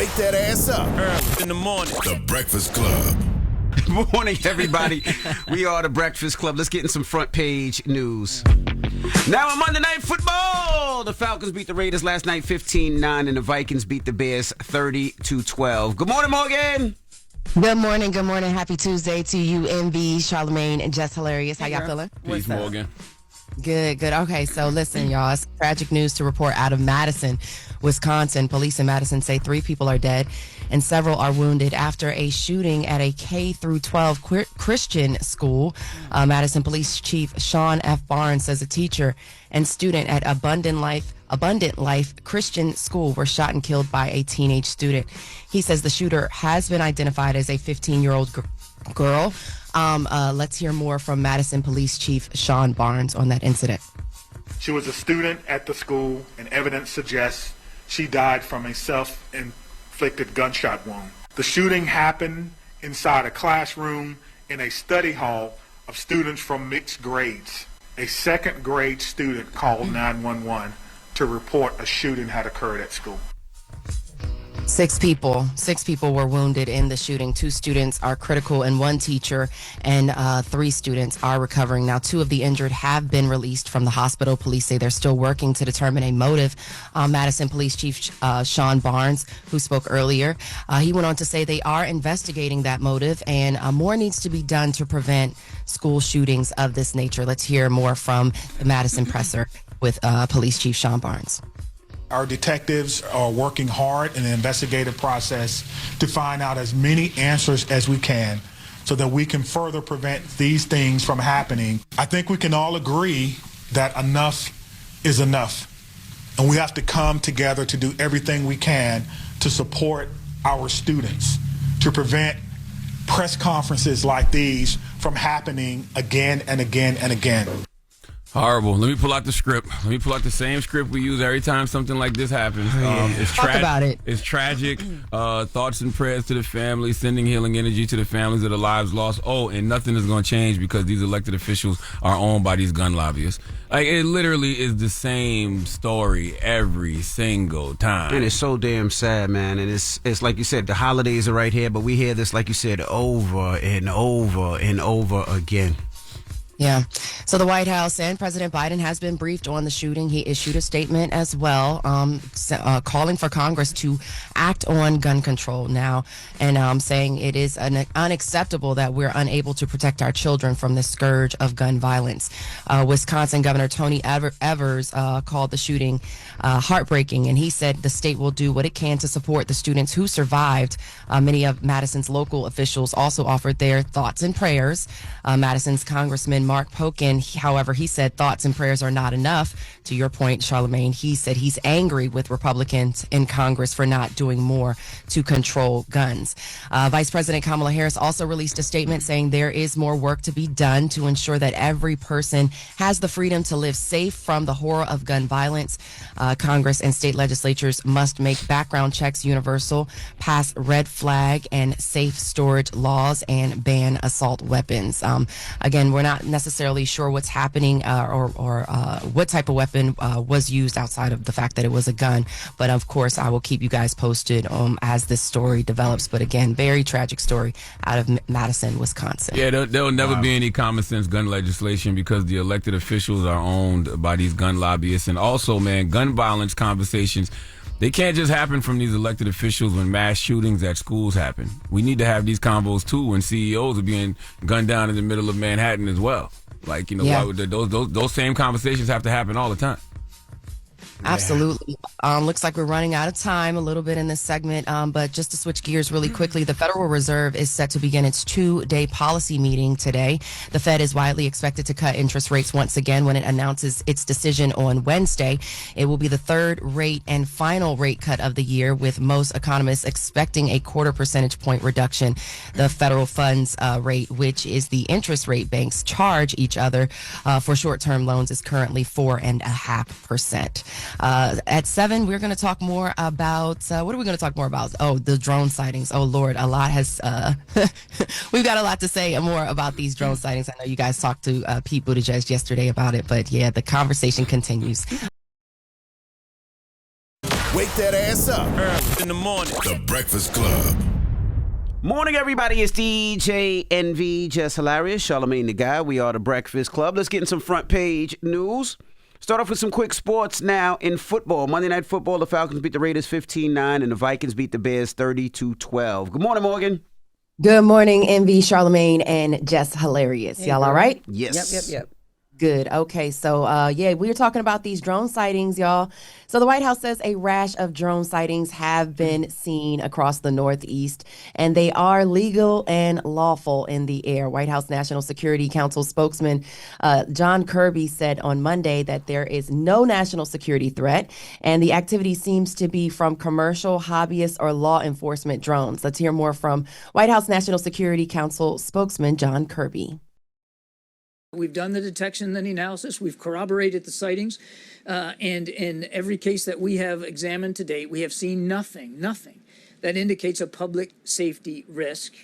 Wake that ass up. Early in the morning. The Breakfast Club. Good morning, everybody. We are the Breakfast Club. Let's get in some front page news. Now on Monday Night Football, the Falcons beat the Raiders last night 15-9, and the Vikings beat the Bears 30-12. Good morning, Morgan. Good morning. Good morning. Happy Tuesday to you, MB, Charlamagne, and Jess Hilarious. How y'all feeling? Peace, Morgan. Good. Okay, so listen, y'all. It's tragic news to report out of Madison, Wisconsin. Police in Madison say 3 people are dead and several are wounded after a shooting at a K-12 Christian school. Madison Police Chief Sean F. Barnes says a teacher and student at Abundant Life Christian School were shot and killed by a teenage student. He says the shooter has been identified as a 15-year-old girl. Let's hear more from Madison Police Chief Sean Barnes on that incident. She was a student at the school, and evidence suggests she died from a self-inflicted gunshot wound. The shooting happened inside a classroom in a study hall of students from mixed grades. A second grade student called 911 to report a shooting had occurred at school. 6 people were wounded in the shooting. 2 students are critical and 1 teacher and 3 students are recovering. Now 2 of the injured have been released from the hospital. Police say they're still working to determine a motive. Madison Police Chief Sean Barnes, who spoke earlier, he went on to say they are investigating that motive and more needs to be done to prevent school shootings of this nature. Let's hear more from the Madison presser with Police Chief Sean Barnes. Our detectives are working hard in the investigative process to find out as many answers as we can so that we can further prevent these things from happening. I think we can all agree that enough is enough, and we have to come together to do everything we can to support our students, to prevent press conferences like these from happening again and again and again. Horrible. Let me pull out the script. Let me pull out the same script we use every time something like this happens. It's Talk about it. It's tragic. Thoughts and prayers to the family, sending healing energy to the families of the lives lost. Oh, and nothing is going to change because these elected officials are owned by these gun lobbyists. Like, it literally is the same story every single time. And it's so damn sad, man. And it's like you said, the holidays are right here, but we hear this, like you said, over and over and over again. Yeah. So the White House and President Biden has been briefed on the shooting. He issued a statement as well, calling for Congress to act on gun control now and saying it is unacceptable that we're unable to protect our children from the scourge of gun violence. Wisconsin Governor Tony Evers called the shooting heartbreaking, and he said the state will do what it can to support the students who survived. Many of Madison's local officials also offered their thoughts and prayers. Madison's Congressman Mark Pokin, however, he said thoughts and prayers are not enough. To your point, Charlamagne, he said he's angry with Republicans in Congress for not doing more to control guns. Vice President Kamala Harris also released a statement saying there is more work to be done to ensure that every person has the freedom to live safe from the horror of gun violence. Congress and state legislatures must make background checks universal, pass red flag and safe storage laws, and ban assault weapons. Again, we're not necessarily sure what's happening or what type of weapon was used outside of the fact that it was a gun. But of course, I will keep you guys posted as this story develops. But again, very tragic story out of Madison, Wisconsin. Yeah, there will never be any common sense gun legislation because the elected officials are owned by these gun lobbyists. And also, man, gun violence conversations, they can't just happen from these elected officials when mass shootings at schools happen. We need to have these combos too when CEOs are being gunned down in the middle of Manhattan as well. Like, why would those same conversations have to happen all the time? Absolutely. Looks like we're running out of time a little bit in this segment. But just to switch gears really quickly, the Federal Reserve is set to begin its 2-day policy meeting today. The Fed is widely expected to cut interest rates once again when it announces its decision on Wednesday. It will be the 3rd rate and final rate cut of the year, with most economists expecting a 0.25 percentage point reduction. The federal funds rate, which is the interest rate banks charge each other for short-term loans, is currently 4.5%. At 7, we're going to talk more about, what are we going to talk more about? Oh, the drone sightings. Oh, Lord, a lot has, we've got a lot to say more about these drone sightings. I know you guys talked to Pete Buttigieg yesterday about it, but yeah, the conversation continues. Wake that ass up. in the morning. The Breakfast Club. Morning, everybody. It's DJ NV, Jess Hilarious, Charlamagne the guy. We are the Breakfast Club. Let's get in some front page news. Start off with some quick sports now in football. Monday Night Football, the Falcons beat the Raiders 15-9, and the Vikings beat the Bears 30-12. Good morning, Morgan. Good morning, NV, Charlamagne, and Jess Hilarious. Y'all all right? Yes. Yep. Good. Okay, so we were talking about these drone sightings, y'all. So the White House says a rash of drone sightings have been seen across the Northeast, and they are legal and lawful in the air. White House National Security Council spokesman John Kirby said on Monday that there is no national security threat, and the activity seems to be from commercial, hobbyist, or law enforcement drones. Let's hear more from White House National Security Council spokesman John Kirby. We've done the detection and the analysis. We've corroborated the sightings. And in every case that we have examined to date, we have seen nothing that indicates a public safety risk.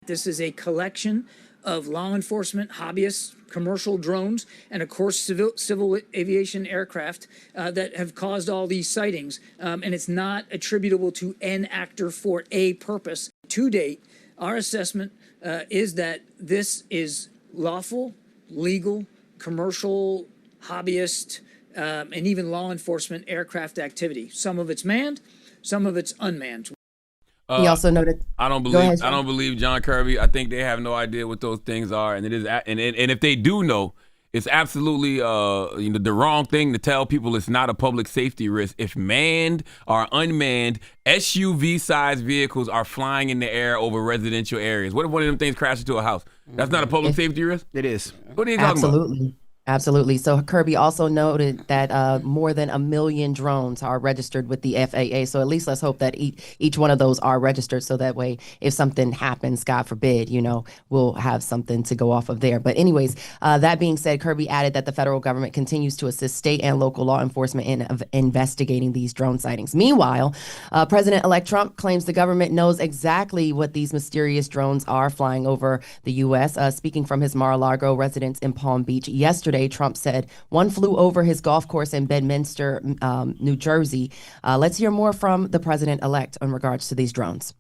This is a collection of law enforcement, hobbyists, commercial drones, and of course civil aviation aircraft that have caused all these sightings. And it's not attributable to an actor for a purpose. To date, our assessment is that this is lawful, legal, commercial, hobbyist, and even law enforcement aircraft activity. Some of it's manned, some of it's unmanned. He also noted. I don't believe John Kirby. I think they have no idea what those things are, and it is, and if they do know, it's absolutely the wrong thing to tell people. It's not a public safety risk. If manned or unmanned SUV-sized vehicles are flying in the air over residential areas, what if one of them things crashes into a house? That's not a public safety risk? It is. What are you talking about? Absolutely. So Kirby also noted that more than 1 million drones are registered with the FAA. So at least let's hope that each one of those are registered, so that way if something happens, God forbid, we'll have something to go off of there. But anyways, that being said, Kirby added that the federal government continues to assist state and local law enforcement in investigating these drone sightings. Meanwhile, President-elect Trump claims the government knows exactly what these mysterious drones are flying over the U.S. Speaking from his Mar-a-Lago residence in Palm Beach yesterday, Trump said one flew over his golf course in Bedminster, New Jersey. Let's hear more from the president-elect in regards to these drones.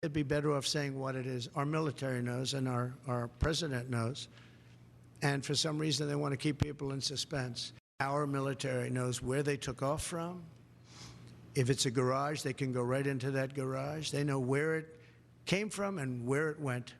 It'd be better off saying what it is. Our military knows and our president knows. And for some reason, they want to keep people in suspense. Our military knows where they took off from. If it's a garage, they can go right into that garage. They know where it came from and where it went.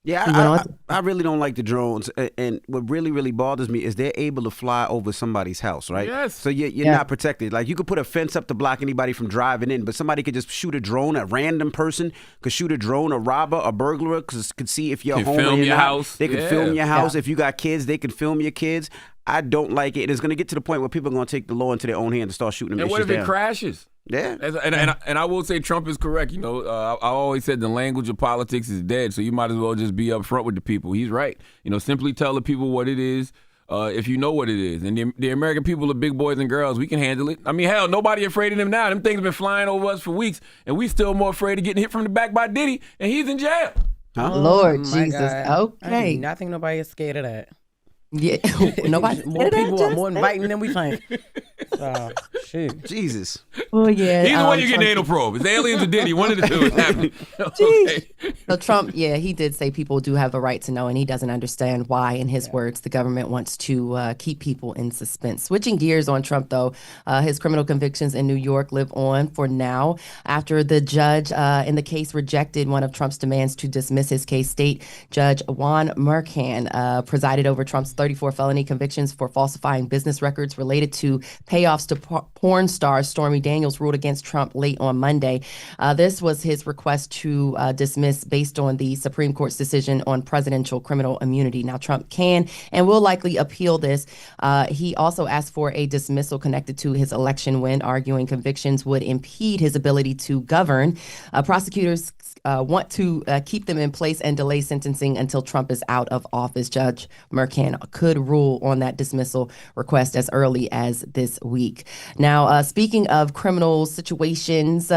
Yeah, I really don't like the drones. And what really, really bothers me is they're able to fly over somebody's house, right? Yes. So you're not protected. Like, you could put a fence up to block anybody from driving in, but somebody could just shoot a drone. A random person could shoot a drone. A robber, a burglar could see if you're home film or your not. house. They could film your house. If you got kids, they could film your kids. I don't like it. It's going to get to the point where people are going to take the law into their own hands and start shooting them. And what if it crashes? Yeah. And I will say Trump is correct. I always said the language of politics is dead, so you might as well just be up front with the people. He's right. Simply tell the people what it is if you know what it is. And the American people are big boys and girls. We can handle it. I mean, hell, nobody afraid of them now. Them things have been flying over us for weeks, and we still more afraid of getting hit from the back by Diddy, and he's in jail. Huh? Lord My Jesus. God. Okay. I think nobody is scared of that. Yeah. Nobody. More people are more inviting than we think. So, shoot. Jesus. Well, yeah. Either way, you get an anal probe. It's aliens or Diddy. One of the two is happening. Okay. So Trump, he did say people do have a right to know, and he doesn't understand why, in his words, the government wants to keep people in suspense. Switching gears on Trump, though, his criminal convictions in New York live on for now. After the judge in the case rejected one of Trump's demands to dismiss his case, State Judge Juan Merchan presided over Trump's 34 felony convictions for falsifying business records related to payoffs to porn star Stormy Daniels, ruled against Trump late on Monday. This was his request to dismiss based on the Supreme Court's decision on presidential criminal immunity. Now, Trump can and will likely appeal this. He also asked for a dismissal connected to his election win, arguing convictions would impede his ability to govern. Prosecutors want to keep them in place and delay sentencing until Trump is out of office. Judge Merchan could rule on that dismissal request as early as this week. Now, speaking of criminal situations,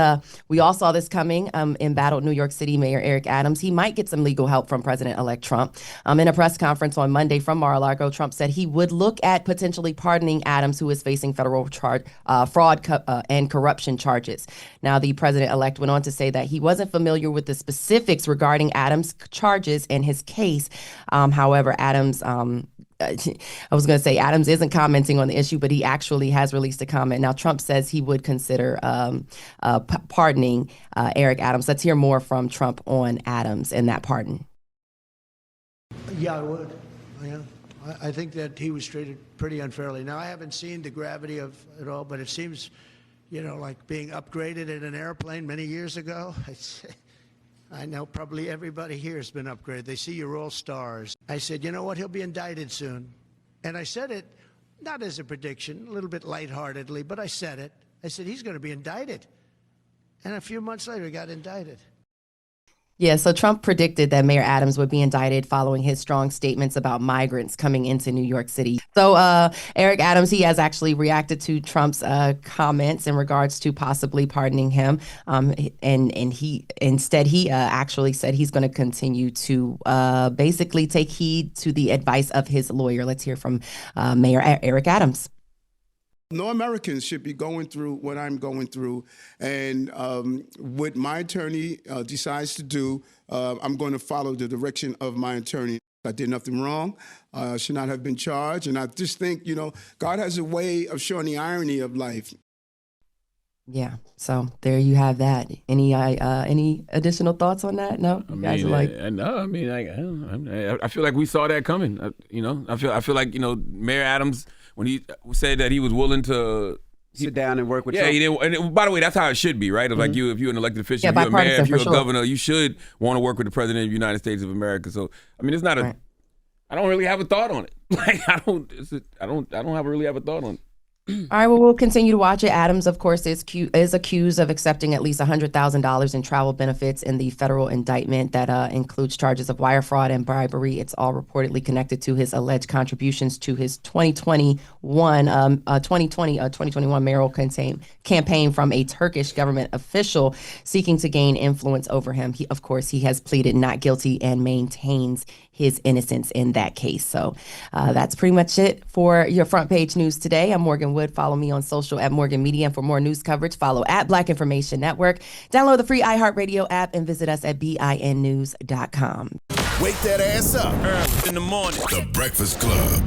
we all saw this coming. Embattled New York City Mayor Eric Adams, he might get some legal help from President-elect Trump. In a press conference on Monday from Mar-a-Lago, Trump said he would look at potentially pardoning Adams, who is facing federal fraud and corruption charges. Now, the president-elect went on to say that he wasn't familiar with the specifics regarding Adams' charges in his case. However, Adams, Adams isn't commenting on the issue, but he actually has released a comment. Now, Trump says he would consider pardoning Eric Adams. Let's hear more from Trump on Adams and that pardon. Yeah, I would. Yeah. I think that he was treated pretty unfairly. Now, I haven't seen the gravity of it all, but it seems, like being upgraded in an airplane many years ago. I know probably everybody here has been upgraded. They see you're all stars. I said, you know what? He'll be indicted soon. And I said it not as a prediction, a little bit lightheartedly, but I said it. I said, he's going to be indicted. And a few months later, he got indicted. Yeah, so Trump predicted that Mayor Adams would be indicted following his strong statements about migrants coming into New York City. So Eric Adams, he has actually reacted to Trump's comments in regards to possibly pardoning him. And he actually said he's going to continue to basically take heed to the advice of his lawyer. Let's hear from Mayor Eric Adams. No Americans should be going through what I'm going through. And what my attorney decides to do, I'm going to follow the direction of my attorney. I did nothing wrong, should not have been charged. And I just think, God has a way of showing the irony of life. Yeah, so there you have that. Any additional thoughts on that? No, I feel like we saw that coming. I feel like Mayor Adams, when he said that he was willing to sit down and work with Trump. He didn't. And by the way, that's how it should be, right? Like if you're an elected official, if you're a mayor, if you're a governor, you should want to work with the president of the United States of America. So it's not I don't really have a thought on it. I don't really have a thought on it. All right, well, we'll continue to watch it. Adams, of course, is accused of accepting at least $100,000 in travel benefits in the federal indictment that includes charges of wire fraud and bribery. It's all reportedly connected to his alleged contributions to his 2021 mayoral campaign from a Turkish government official seeking to gain influence over him. He has pleaded not guilty and maintains his innocence in that case. So that's pretty much it for your front page news today. I'm Morgan Wood. Follow me on social at Morgan Media. And for more news coverage, follow at Black Information Network. Download the free iHeartRadio app and visit us at BINnews.com. Wake that ass up. Early in the morning. The Breakfast Club.